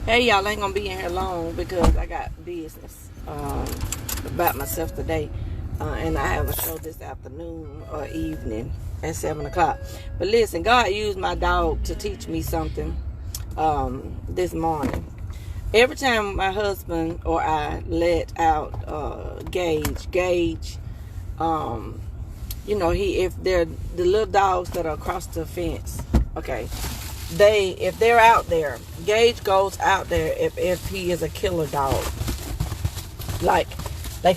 Hey y'all, ain't gonna be in here long because I got business about myself today, and I have a show this afternoon or evening at 7 o'clock. But listen, God used my dog to teach me something this morning. Every time my husband or I let out Gage, if they're the little dogs that are across the fence, okay. If they're out there, Gage goes out there if he is a killer dog. Like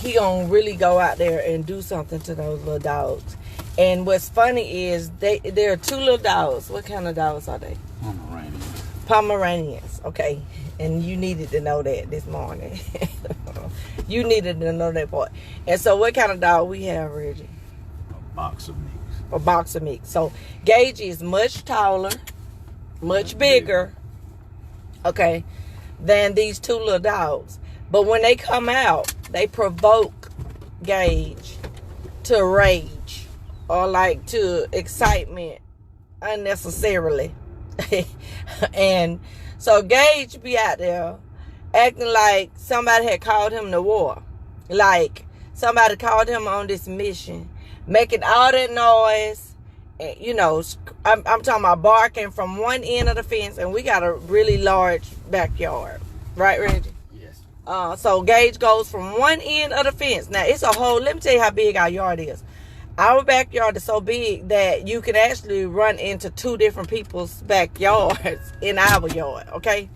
he gonna really go out there and do something to those little dogs. And what's funny is there are two little dogs. What kind of dogs are they? Pomeranians. Okay. And you needed to know that this morning. You needed to know that part. And so what kind of dog we have, Reggie? A boxer mix. A boxer mix. So Gage is much taller, much bigger, okay, than these two little dogs. But when they come out, they provoke Gage to rage or like to excitement unnecessarily. And so Gage be out there acting like somebody had called him to war. Like somebody called him on this mission, making all that noise. You know, I'm talking about barking from one end of the fence, and we got a really large backyard, right, Reggie? Yes. So Gage goes from one end of the fence. Now it's a whole. Let me tell you how big our yard is. Our backyard is so big that you can actually run into two different people's backyards in our yard. Okay.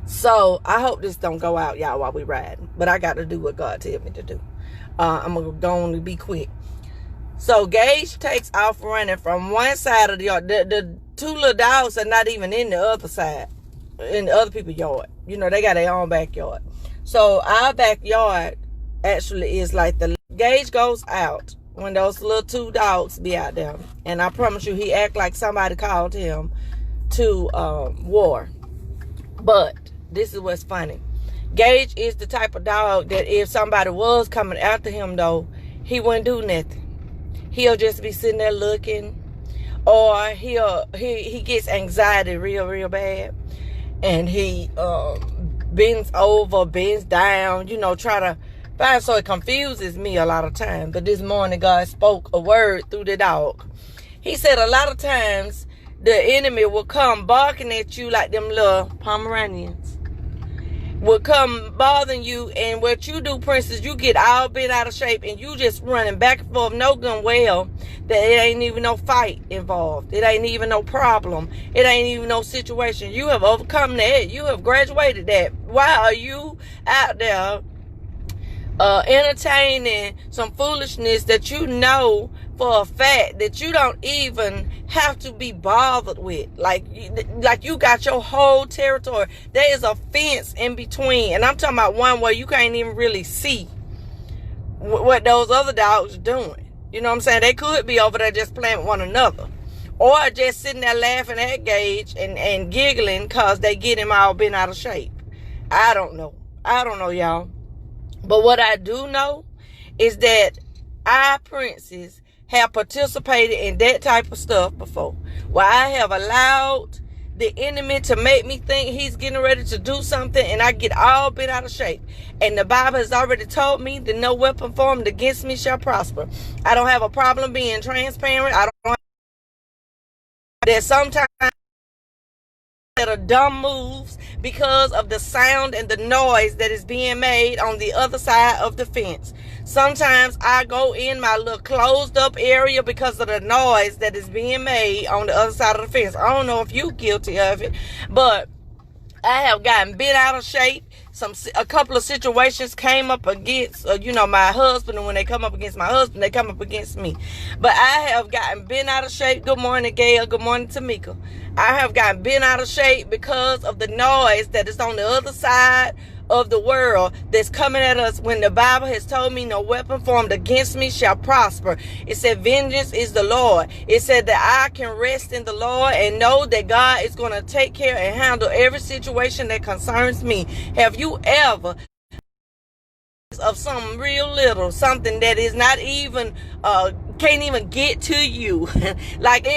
So I hope this don't go out, y'all, while we riding. But I got to do what God tell me to do. I'm gonna go on and be quick. So Gage takes off running from one side of the yard. The two little dogs are not even in the other side, in the other people's yard. You know, they got their own backyard. So our backyard actually is like Gage goes out when those little two dogs be out there. And I promise you, he act like somebody called him to war. But this is what's funny. Gage is the type of dog that if somebody was coming after him, though, he wouldn't do nothing. He'll just be sitting there looking, or he gets anxiety real bad, and he bends over, bends down, try to find. So it confuses me a lot of times. But this morning God spoke a word through the dog. He said a lot of times the enemy will come barking at you like them little Pomeranians. Will come bothering you, and what you do, princess, you get all bent out of shape and you just running back and forth, no gun well, that it ain't even no fight involved. It ain't even no problem. It ain't even no situation. You have overcome that. You have graduated that. Why are you out there entertaining some foolishness that you know for a fact that you don't even have to be bothered with? Like you got your whole territory. There is a fence in between, and I'm talking about one where you can't even really see what those other dogs are doing. You know what I'm saying? They could be over there just playing with one another, or just sitting there laughing at Gage and giggling because they get him all bent out of shape. I don't know, y'all. But what I do know is that I, Princess, have participated in that type of stuff before, where I have allowed the enemy to make me think he's getting ready to do something, and I get all bent out of shape. And the Bible has already told me that no weapon formed against me shall prosper. I don't have a problem being transparent. I don't have that sometimes that are dumb moves because of the sound and the noise that is being made on the other side of the fence. Sometimes I go in my little closed up area because of the noise that is being made on the other side of the fence. I don't know if you're guilty of it, but I have gotten bent out of shape. A couple of situations came up against, my husband, and when they come up against my husband, they come up against me. But I have gotten bent out of shape. Good morning, Gail. Good morning, Tamika. I have gotten bent out of shape because of the noise that is on the other side of the world that's coming at us, when the Bible has told me no weapon formed against me shall prosper. It said vengeance is the Lord. It said that I can rest in the Lord and know that God is going to take care and handle every situation that concerns me. Have you ever of something real little, something that is not even can't even get to you.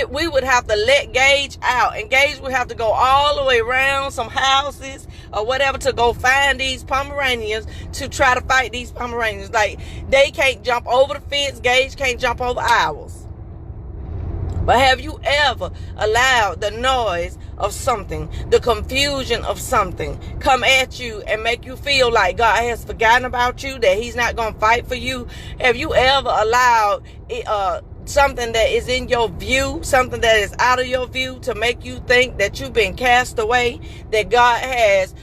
We would have to let Gage out, and Gage would have to go all the way around some houses or whatever to go find these Pomeranians to try to fight these Pomeranians. Like, they can't jump over the fence. Gage can't jump over ours. But have you ever allowed the noise of something, the confusion of something, come at you and make you feel like God has forgotten about you, that he's not going to fight for you? Have you ever allowed something that is in your view, something that is out of your view, to make you think that you've been cast away, that God has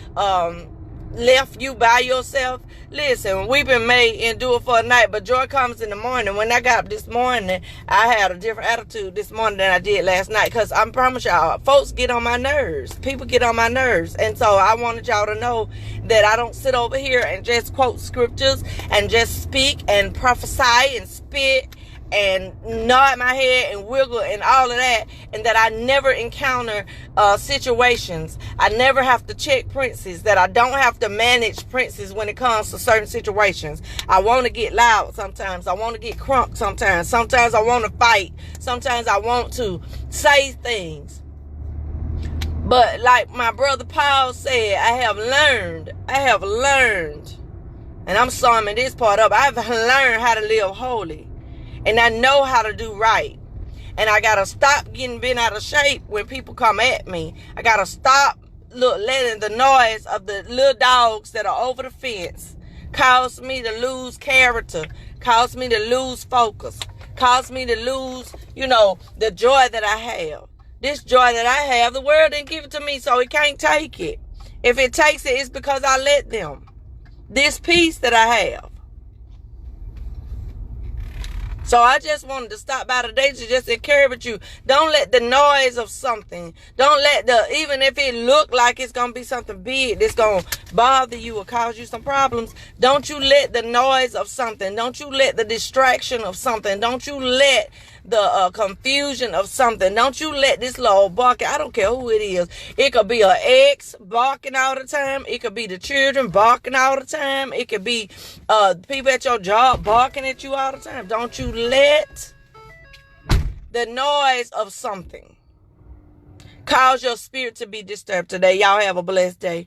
left you by yourself? Listen, we've been made endure for a night, but joy comes in the morning. When I got up this morning, I had a different attitude this morning than I did last night, because I promise y'all, folks get on my nerves. People get on my nerves. And so I wanted y'all to know that I don't sit over here and just quote scriptures and just speak and prophesy and spit and nod my head and wiggle and all of that, and that I never encounter situations. I never have to check princes, that I don't have to manage princes when it comes to certain situations. I want to get loud sometimes. I want to get crunk sometimes. Sometimes I want to fight. Sometimes I want to say things. But like my brother Paul said, I have learned, and I'm summing this part up, I've learned how to live holy. And I know how to do right. And I got to stop getting bent out of shape when people come at me. I got to stop letting the noise of the little dogs that are over the fence cause me to lose character, cause me to lose focus, cause me to lose, the joy that I have. This joy that I have, the world didn't give it to me, so it can't take it. If it takes it, it's because I let them. This peace that I have. So I just wanted to stop by today to just encourage you. Don't let the noise of something, even if it look like it's going to be something big that's going to bother you or cause you some problems, don't you let the noise of something, don't you let the distraction of something, don't you let the confusion of something, don't you let this little barking, I don't care who it is. It could be an ex barking all the time. It could be the children barking all the time. It could be people at your job barking at you all the time. Don't you let the noise of something cause your spirit to be disturbed today. Y'all have a blessed day.